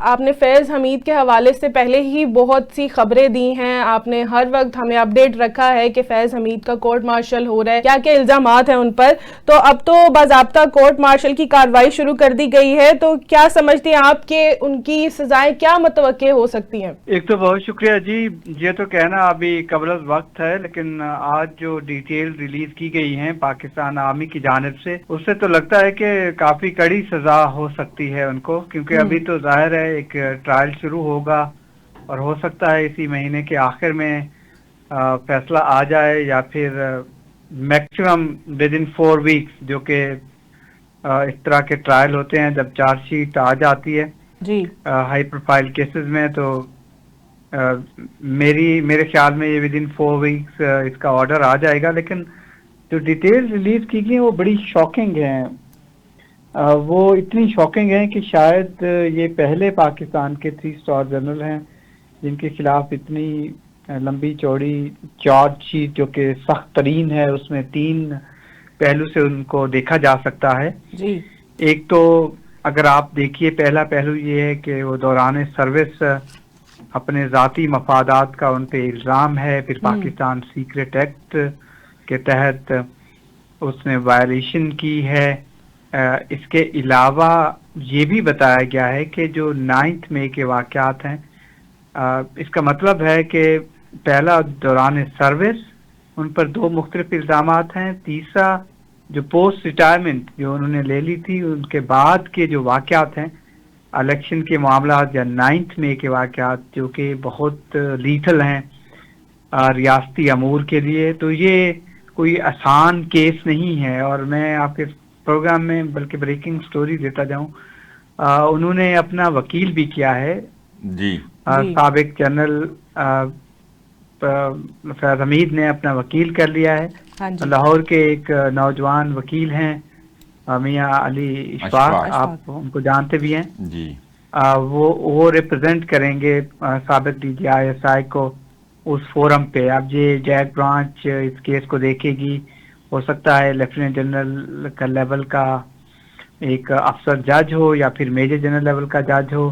आपने फैज़ हमीद के हवाले से पहले ही बहुत सी खबरें दी हैं, आपने हर वक्त हमें अपडेट रखा है कि फैज़ हमीद का कोर्ट मार्शल हो रहा है, क्या क्या इल्ज़ामात हैं उन पर। तो अब तो बाज़ाब्ता कोर्ट मार्शल की कार्रवाई शुरू कर दी गई है, तो क्या समझती हैं आप कि उनकी सजाएं क्या मुतवक्के हो सकती हैं? एक तो बहुत शुक्रिया जी। ये तो कहना अभी कबल वक्त है, लेकिन आज जो डिटेल रिलीज की गई है पाकिस्तान आर्मी की जानिब से, उससे तो लगता है कि काफी कड़ी सजा हो सकती है उनको, क्योंकि अभी तो जाहिर है एक ट्रायल शुरू होगा और हो सकता है इसी महीने के आखिर में फैसला आ जाए, या फिर मैक्सिमम विद इन 4 वीक्स, जो कि इस तरह के ट्रायल होते हैं जब चार्जशीट आ जाती है जी। हाई प्रोफाइल केसेस में। तो मेरे ख्याल में ये विद इन 4 वीक्स इसका ऑर्डर आ जाएगा। लेकिन जो डिटेल रिलीज की गई वो बड़ी शॉकिंग है। वो इतनी शॉकिंग है कि शायद ये पहले पाकिस्तान के 3 स्टार जनरल हैं जिनके खिलाफ इतनी लंबी चौड़ी चार्जशीट, जो कि सख्त तरीन है, उसमें 3 पहलू से उनको देखा जा सकता है। जी। एक तो अगर आप देखिए, पहला पहलू ये है कि वो दौरान सर्विस अपने ज़ाती मफादात का उन पे इल्ज़ाम है। फिर पाकिस्तान सीक्रेट एक्ट के तहत उसने वायलेशन की है। इसके अलावा ये भी बताया गया है कि जो 9 मई के वाक़यात हैं, इसका मतलब है कि पहला दौरान सर्विस उन पर 2 मुख्तलिफ इल्ज़ामात हैं। तीसरा जो पोस्ट रिटायरमेंट जो उन्होंने ले ली थी उनके बाद के जो वाक़यात हैं, इलेक्शन के मामला या 9 मई के वाक़यात, जो कि बहुत लीथल हैं रियासती अमूर के लिए, तो ये कोई आसान केस नहीं है। और मैं आपके प्रोग्राम में बल्कि ब्रेकिंग स्टोरी देता जाऊं, उन्होंने अपना वकील भी किया है। जी। साबिक जनरल फैज़ हमीद ने अपना वकील कर लिया है। हाँ जी। लाहौर के एक नौजवान वकील हैं मियां अली इशफाक, आप उनको जानते भी हैं जी। वो रिप्रेजेंट करेंगे साबिक DGI को उस फोरम पे। अब ये जैक ब्रांच इस केस को देखेगी, हो सकता है लेफ्टिनेंट जनरल का लेवल का एक अफसर जज हो या फिर मेजर जनरल लेवल का जज हो,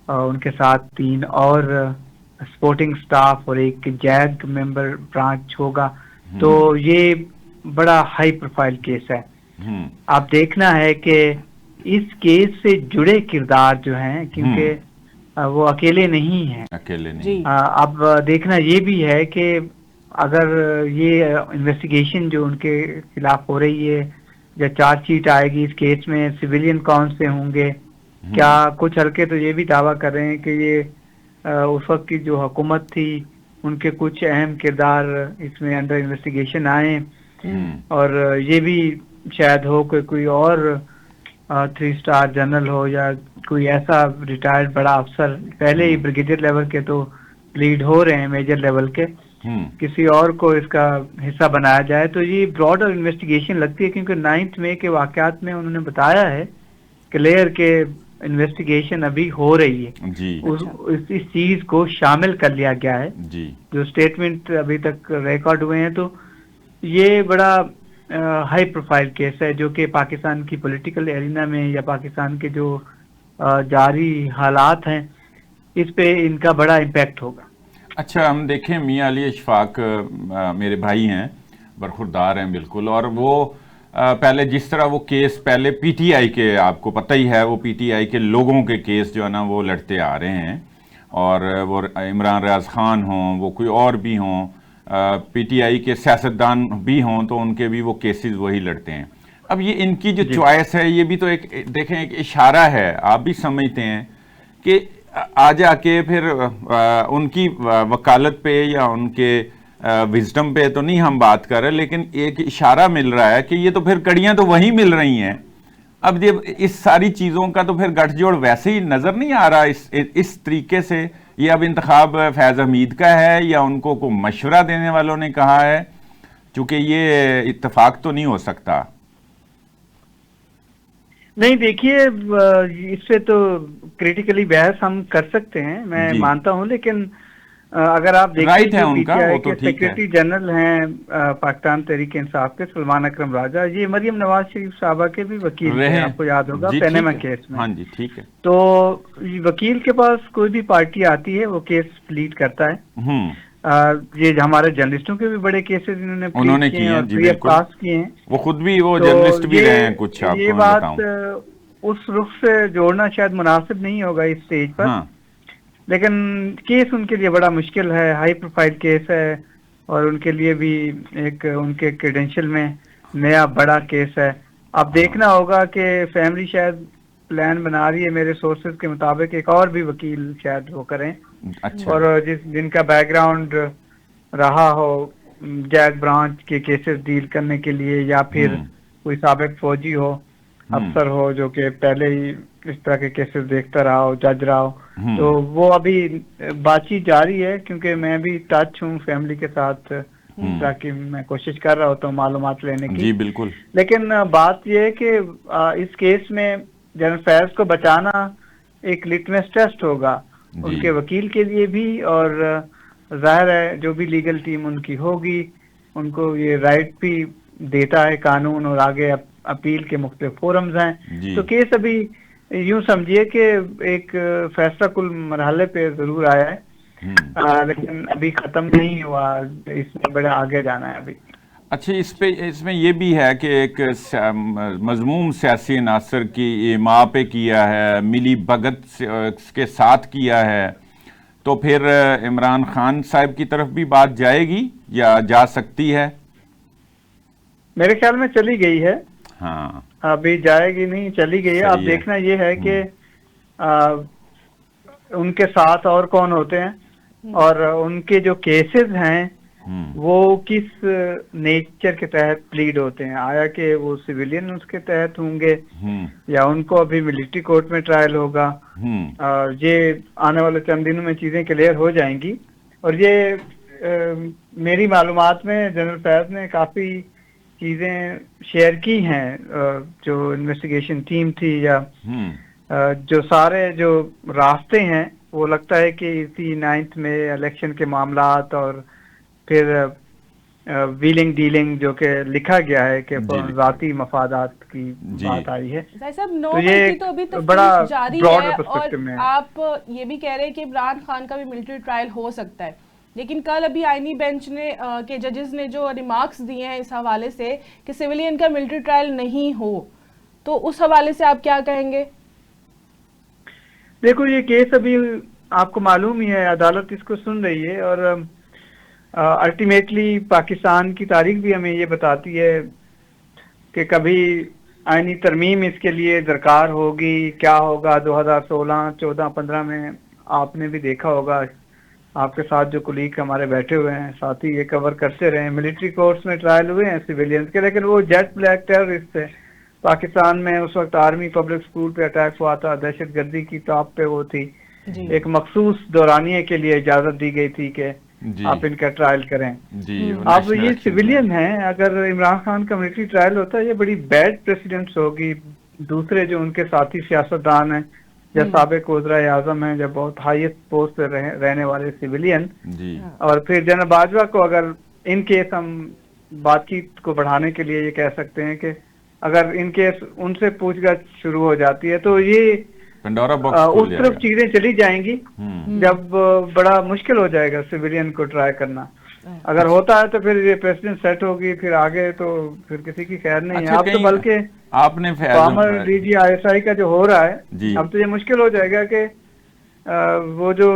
उनके साथ 3 और सपोर्टिंग स्टाफ और एक जैग मेंबर ब्रांच होगा। तो ये बड़ा हाई प्रोफाइल केस है। आप देखना है कि इस केस से जुड़े किरदार जो हैं, क्योंकि वो अकेले नहीं हैं, अकेले नहीं। अब देखना ये भी है कि अगर ये इन्वेस्टिगेशन जो उनके खिलाफ हो रही है या चार्जशीट आएगी इस केस में, सिविलियन कौन से होंगे। क्या कुछ हल्के तो ये भी दावा कर रहे हैं कि ये उस वक्त की जो हुकूमत थी उनके कुछ अहम किरदार इसमें अंडर इन्वेस्टिगेशन आए, और ये भी शायद हो कि कोई और 3 स्टार जनरल हो या कोई ऐसा रिटायर्ड बड़ा अफसर, पहले ही ब्रिगेडियर लेवल के तो लीड हो रहे हैं मेजर लेवल के, किसी और को इसका हिस्सा बनाया जाए। तो ये ब्रॉडर इन्वेस्टिगेशन लगती है, क्योंकि 9 मई के वाकयात में उन्होंने बताया है क्लियर के इन्वेस्टिगेशन अभी हो रही है जी। इस चीज को शामिल कर लिया गया है जी। जो स्टेटमेंट अभी तक रिकॉर्ड हुए हैं। तो ये बड़ा हाई प्रोफाइल केस है जो कि पाकिस्तान की पॉलिटिकल एरिना में या पाकिस्तान के जो जारी हालात हैं इस पे इनका बड़ा इम्पैक्ट होगा। अच्छा, हम देखें मियां अली इशफाक मेरे भाई हैं, बरखुरदार हैं बिल्कुल, और वो पहले जिस तरह वो केस पहले पीटीआई के, आपको पता ही है, वो पीटीआई के लोगों के केस जो है ना वो लड़ते आ रहे हैं, और वो इमरान रियाज खान हों, वो कोई और भी हों, पीटीआई के सियासतदान भी हों, तो उनके भी वो केसेस वही लड़ते हैं। अब ये इनकी जो चॉइस है, ये भी तो एक देखें एक इशारा है, आप भी समझते हैं कि आ जाके फिर उनकी वकालत पे या उनके विजडम पे तो नहीं हम बात कर रहे, लेकिन एक इशारा मिल रहा है कि ये तो फिर कड़ियां तो वहीं मिल रही हैं। अब जब इस सारी चीज़ों का तो फिर गठजोड़ वैसे ही नज़र नहीं आ रहा इस तरीके से। ये अब इंतखाब फैज़ हमीद का है या उनको को मशवरा देने वालों ने कहा है, चूंकि ये इत्तेफाक तो नहीं हो सकता। नहीं, देखिए इस पे तो क्रिटिकली बहस हम कर सकते हैं, मैं मानता हूं, लेकिन अगर आप देखिए राइट है जो उनका, पीटीआई वो तो के ठीक है। सेक्रेटरी जनरल हैं पाकिस्तान तहरीक इंसाफ के सलमान अकरम राजा, ये मरियम नवाज शरीफ साहबा के भी वकील थे, रहे आपको याद होगा जी, पैनामा ठीक है। केस में। हाँ जी, ठीक है। तो वकील के पास कोई भी पार्टी आती है वो केस प्लीड करता है। ये हमारे जर्नलिस्टों के भी बड़े केसेस इन्होंने उन्होंने प्लीड किए हैं और जी, फ्री ऑफ बिल्कुल। कास्ट किए हैं। वो खुद भी वो तो जर्नलिस्ट भी रहे हैं कुछ, ये आपको मैं बात बताऊं। उस रुख से जोड़ना शायद मुनासिब नहीं होगा इस स्टेज पर। हाँ, लेकिन केस उनके लिए बड़ा मुश्किल है, हाई प्रोफाइल केस है और उनके लिए भी एक उनके क्रेडेंशियल में नया बड़ा केस है। अब देखना होगा कि फैमिली शायद प्लान बना रही है मेरे सोर्सेज के मुताबिक, एक और भी वकील शायद वो करें अच्छा। और जिनका बैकग्राउंड रहा हो जैक ब्रांच के केसेस डील करने के लिए, या फिर कोई साबिक फौजी हो, अफसर हो जो कि पहले ही इस तरह के केसेस देखता रहा हो, जज रहा हो। तो वो अभी बातचीत जारी है, क्योंकि मैं भी टच हूँ फैमिली के साथ, ताकि मैं कोशिश कर रहा होता हूँ मालूमात लेने की। जी बिल्कुल। लेकिन बात यह है कि इस केस में जनरल फैज को बचाना एक लिटमस टेस्ट होगा उनके वकील के लिए भी, और जाहिर है जो भी लीगल टीम उनकी होगी उनको ये राइट भी देता है कानून, और आगे अपील के मुख्तलिफ फोरम्स हैं। तो केस अभी यूं समझिए कि एक फैसला कुल मरहले पे जरूर आया है, लेकिन अभी खत्म नहीं हुआ, इसमें बड़ा आगे जाना है अभी। अच्छा, इसमें ये भी है कि एक मजमूम सियासी अनासर की माँ पे किया है, मिली भगत के साथ किया है, तो फिर इमरान खान साहब की तरफ भी बात जाएगी या जा सकती है? मेरे ख्याल में चली गई है। हाँ, अभी जाएगी नहीं, चली गई है। अब देखना ये है कि उनके साथ और कौन होते हैं और उनके जो केसेस हैं वो किस नेचर के तहत प्लीड होते हैं। आया कि वो सिविलियन उसके तहत होंगे या उनको अभी मिलिट्री कोर्ट में ट्रायल होगा। ये आने वाले चंद दिनों में चीजें क्लियर हो जाएंगी। और ये मेरी मालूमात में जनरल फैज ने काफी चीजें शेयर की हैं, जो इन्वेस्टिगेशन टीम थी या जो सारे जो रास्ते हैं, वो लगता है कि इसी 9 में इलेक्शन के मामलात और फिर व्हीलिंग डीलिंग जो कि लिखा गया है कि जाती मफादात की बात आई है। तो ये तो अभी तक बड़ा जारी है, और आप ये भी कह रहे हैं कि इमरान खान का भी मिलिट्री ट्रायल हो सकता है, लेकिन कल अभी आईनी बेंच ने के जजेस ने जो रिमार्क्स दिए हैं इस हवाले से कि सिविलियन का मिलिट्री ट्रायल नहीं हो, तो उस हवाले से आप क्या कहेंगे? देखो, ये केस अभी आपको मालूम ही है, अदालत इसको सुन रही है और अल्टीमेटली पाकिस्तान की तारीख भी हमें ये बताती है कि कभी आईनी तरमीम इसके लिए दरकार होगी, क्या होगा 2016, 14, 15 में। आपने भी देखा होगा, आपके साथ जो कुलीग हमारे बैठे हुए हैं साथी ये कवर करते रहे, मिलिट्री कोर्ट्स में ट्रायल हुए हैं सिविलियंस के, लेकिन वो जेट ब्लैक टेररिस्ट थे। पाकिस्तान में उस वक्त आर्मी पब्लिक स्कूल पे अटैक हुआ था, दहशतगर्दी की टॉप पे वो थी। एक मखसूस दौरानिए के लिए इजाजत दी गई थी कि आप इनका ट्रायल करें। अब ये सिविलियन हैं, अगर इमरान खान का मिलिट्री ट्रायल होता है ये बड़ी बैड प्रेसिडेंट्स होगी। दूसरे जो उनके साथी सियासतदान हैं या साबिक वज़ीर आज़म हैं, जब बहुत हाईएस्ट पोस्ट पे रहने वाले सिविलियन, और फिर जनरल बाजवा को अगर इन केस हम बातचीत को बढ़ाने के लिए ये कह सकते हैं कि अगर इन केस उनसे पूछताछ शुरू हो जाती है तो ये पंडोरा बॉक्स उस तरफ चीजें चली जाएंगी जब बड़ा मुश्किल हो जाएगा सिविलियन को ट्राई करना। अगर होता है तो फिर ये प्रेसिडेंट सेट होगी, फिर आगे तो फिर किसी की खैर नहीं है। अब तो बल्कि आपने डीजी ISI का जो हो रहा है, अब तो ये मुश्किल हो जाएगा कि वो जो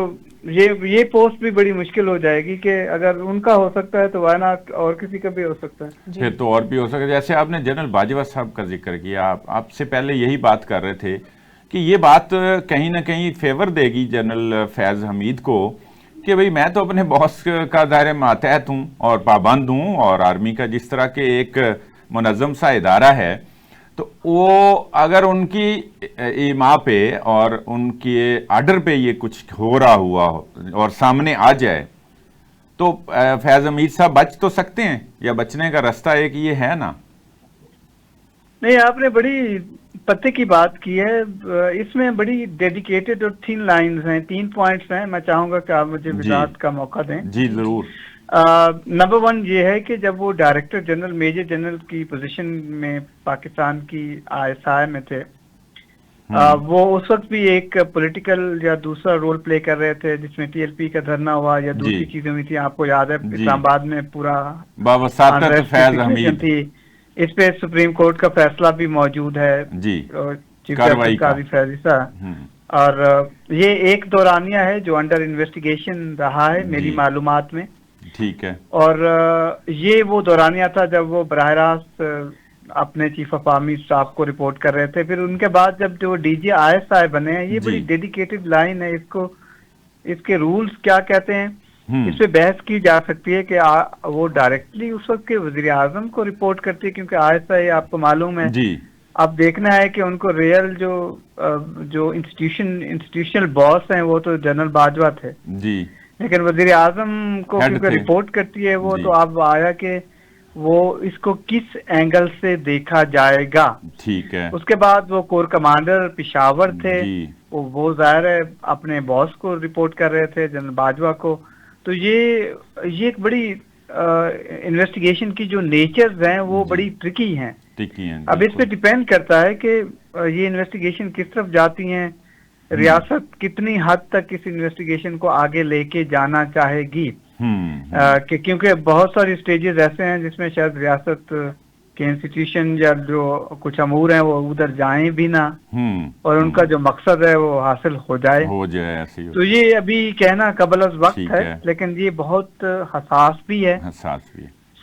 ये पोस्ट भी बड़ी मुश्किल हो जाएगी कि अगर उनका हो सकता है तो वाई नॉट और किसी का भी हो सकता है। फिर तो और भी हो सकता है। जैसे आपने जनरल बाजवा साहब का जिक्र किया, आपसे पहले यही बात कर रहे थे कि ये बात कहीं ना कहीं फेवर देगी जनरल फैज हमीद को कि भाई मैं तो अपने बॉस का दायरे मातहत हूँ और पाबंद हूँ, और आर्मी का जिस तरह के एक मुनज़्ज़म सा इदारा है, तो वो अगर उनकी इमा पे और उनके आर्डर पे ये कुछ हो रहा हुआ और सामने आ जाए तो फैज हमीद साहब बच तो सकते हैं, या बचने का रास्ता एक ये है ना? नहीं, आपने बड़ी पते की बात की है, इसमें बड़ी डेडिकेटेड और थिन लाइंस हैं, 3 पॉइंट्स हैं। मैं चाहूंगा कि आप मुझे वजाहत का मौका दें। जी जरूर। नंबर 1 ये है कि जब वो डायरेक्टर जनरल, मेजर जनरल की पोजीशन में पाकिस्तान की ISI में थे, वो उस वक्त भी एक पॉलिटिकल या दूसरा रोल प्ले कर रहे थे, जिसमें TLP का धरना हुआ या दूसरी चीजें हुई थी। आपको याद है इस्लामाबाद में पूरा बावसातत फैज हमीद थी। इस पे सुप्रीम कोर्ट का फैसला भी मौजूद है जी, चीफ जस्टिस का भी फैसला। और ये एक दौरानिया है जो अंडर इन्वेस्टिगेशन रहा है मेरी मालूमात में। ठीक है। और ये वो दौरानिया था जब वो बराह रास्त अपने चीफ ऑफ आर्मी स्टाफ को रिपोर्ट कर रहे थे। फिर उनके बाद जब जो DG ISI बने हैं, ये बड़ी डेडिकेटेड लाइन है। इसको, इसके रूल्स क्या कहते हैं, इस पे बहस की जा सकती है कि वो डायरेक्टली उस वक्त के वजीर आजम को रिपोर्ट करती है, क्योंकि ISI आपको मालूम है जी। अब देखना है कि उनको रियल जो इंस्टीट्यूशनल बॉस हैं वो तो जनरल बाजवा थे जी, लेकिन वजीर आजम को क्योंकि रिपोर्ट करती है वो, तो अब आया कि वो इसको किस एंगल से देखा जाएगा। ठीक है। उसके बाद वो कोर कमांडर पिशावर थे, वो जाहिर है अपने बॉस को रिपोर्ट कर रहे थे, जनरल बाजवा को। तो ये एक बड़ी इन्वेस्टिगेशन की जो नेचर्स हैं वो बड़ी ट्रिकी हैं। अब इस पे डिपेंड करता है कि ये इन्वेस्टिगेशन किस तरफ जाती हैं, रियासत कितनी हद तक इस इन्वेस्टिगेशन को आगे लेके जाना चाहेगी। क्योंकि बहुत सारी स्टेजेस ऐसे हैं जिसमें शायद रियासत के इंस्टीट्यूशन या जो कुछ अमूर हैं वो उधर जाएं भी ना, और उनका जो मकसद है वो हासिल हो जाए ऐसी। तो ये अभी कहना कबल अज़ वक्त है, लेकिन ये बहुत हसास भी है,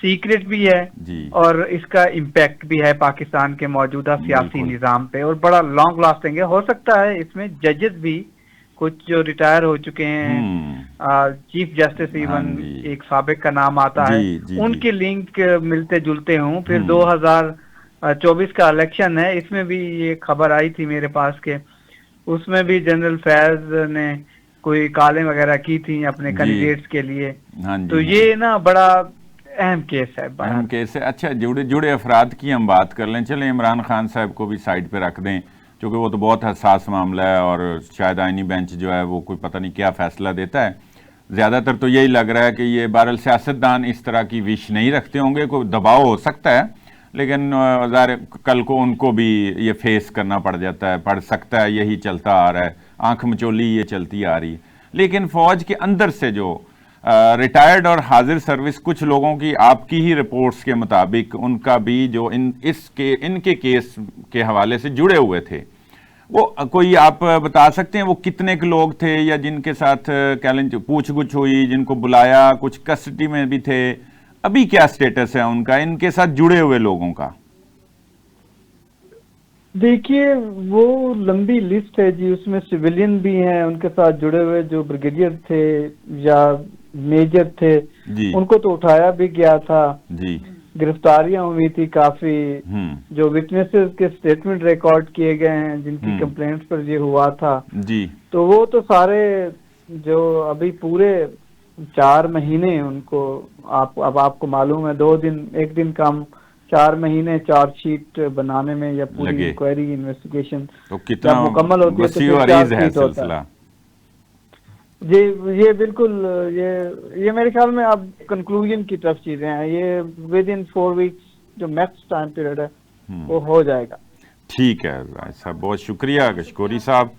सीक्रेट भी है जी, और इसका इम्पैक्ट भी है पाकिस्तान के मौजूदा सियासी निज़ाम पे, और बड़ा लॉन्ग लास्टिंग है। हो सकता है इसमें जजेस भी कुछ जो रिटायर हो चुके हैं, चीफ जस्टिस इवन एक साबिक का नाम आता है, उनके लिंक मिलते जुलते हों। फिर 2024 का इलेक्शन है, इसमें भी ये खबर आई थी मेरे पास के उसमें भी जनरल फैज ने कोई कॉलें वगैरह की थी अपने कैंडिडेट्स के लिए। तो ये ना बड़ा अहम केस है, अहम केस है। अच्छा, जुड़े अफराद की हम बात कर लें। चले इमरान खान साहब को भी साइड पे रख दें, क्योंकि वो तो बहुत हसास मामला है, और शायद आईनी बेंच जो है वो कोई पता नहीं क्या फैसला देता है। ज़्यादातर तो यही लग रहा है कि ये बहरहाल सियासतदान इस तरह की विश नहीं रखते होंगे, कोई दबाव हो सकता है, लेकिन ज़ाहिर कल को उनको भी ये फेस करना पड़ सकता है। यही चलता आ रहा है, आंख मचोली ये चलती आ रही है। लेकिन फ़ौज के अंदर से जो रिटायर्ड और हाजिर सर्विस कुछ लोगों की, आपकी ही रिपोर्ट्स के मुताबिक, उनका भी जो इनके केस के हवाले से जुड़े हुए थे, वो कोई आप बता सकते हैं वो कितने के लोग थे, या जिनके साथ पूछ-गुछ हुई, जिनको बुलाया, कुछ कस्टडी में भी थे, अभी क्या स्टेटस है उनका, इनके साथ जुड़े हुए लोगों का? देखिए, वो लंबी लिस्ट है जी, उसमें सिविलियन भी हैं उनके साथ जुड़े हुए, जो ब्रिगेडियर थे या मेजर थे जी, उनको तो उठाया भी गया था जी, गिरफ्तारियां हुई थी काफी, जो विटनेसेस के स्टेटमेंट रिकॉर्ड किए गए हैं जिनकी कंप्लेंट्स पर ये हुआ था जी, तो वो तो सारे जो अभी पूरे 4 महीने उनको अब आपको मालूम है 2 दिन 1 दिन कम 4 महीने चार्जशीट बनाने में या पूरी इंक्वायरी इन्वेस्टिगेशन तो कितना मुकम्मल होती है तो होता है जी। ये बिल्कुल ये मेरे ख्याल में अब कंक्लूजन की तरफ चीजें हैं, ये विद इन 4 वीक्स जो मैक्स टाइम पीरियड है वो हो जाएगा। ठीक है साहब, बहुत शुक्रिया कशकोरी साहब।